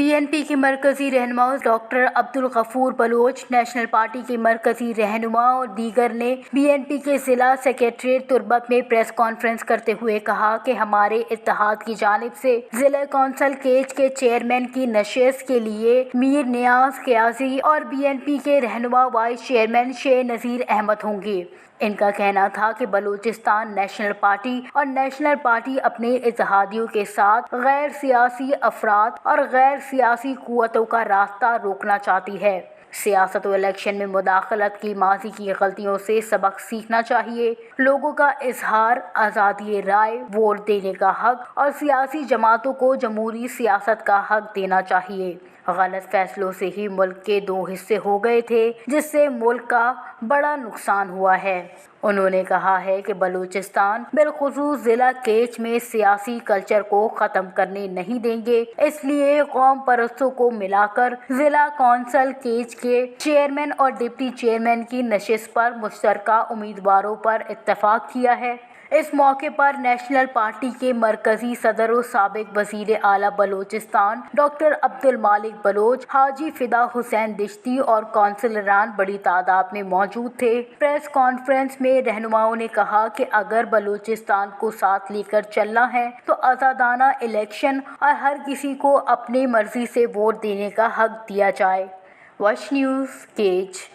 BNP کے مرکزی رہنما doctor Abdul Ghafoor Baloch, National Party کے مرکزی رہنما اور دیگر نے BNP کے ضلع سکریٹریٹ تربت میں پریس کانفرنس کرتے ہوئے کہا کہ ہمارے اتحاد کی جانب سے ضلع کونسل کیچ کے چیئرمین کی نشست کے لیے میر نیاز قیاضی اور BNP کے رہنما وائس چیئرمین شیخ نذیر احمد ہوں گے۔ ان کا کہنا تھا کہ بلوچستان نیشنل پارٹی اور نیشنل پارٹی اپنے اتحادیوں کے ساتھ غیر سیاسی افراد اور غیر سیاسی قوتوں کا راستہ روکنا چاہتی ہے۔ سیاست و الیکشن میں مداخلت کی ماضی کی غلطیوں سے سبق سیکھنا چاہیے۔ لوگوں کا اظہار، آزادی رائے، ووٹ دینے کا حق اور سیاسی جماعتوں کو جمہوری سیاست کا حق دینا چاہیے۔ غلط فیصلوں سے ہی ملک کے دو حصے ہو گئے تھے، جس سے ملک کا بڑا نقصان ہوا ہے۔ انہوں نے کہا ہے کہ بلوچستان بالخصوص ضلع کیچ میں سیاسی کلچر کو ختم کرنے نہیں دیں گے، اس لیے قوم پرستوں کو ملا کر ضلع کونسل کیچ کے چیئرمین اور ڈپٹی چیئرمین کی نشست پر مشترکہ امیدواروں پر اتفاق کیا ہے۔ اس موقع پر نیشنل پارٹی کے مرکزی صدر و سابق وزیر اعلیٰ بلوچستان ڈاکٹر عبدالمالک بلوچ، حاجی فدا حسین دشتی اور کونسلران بڑی تعداد میں موجود تھے۔ پریس کانفرنس میں رہنماؤں نے کہا کہ اگر بلوچستان کو ساتھ لے کر چلنا ہے تو آزادانہ الیکشن اور ہر کسی کو اپنی مرضی سے ووٹ دینے کا حق دیا جائے۔ Watch news catch.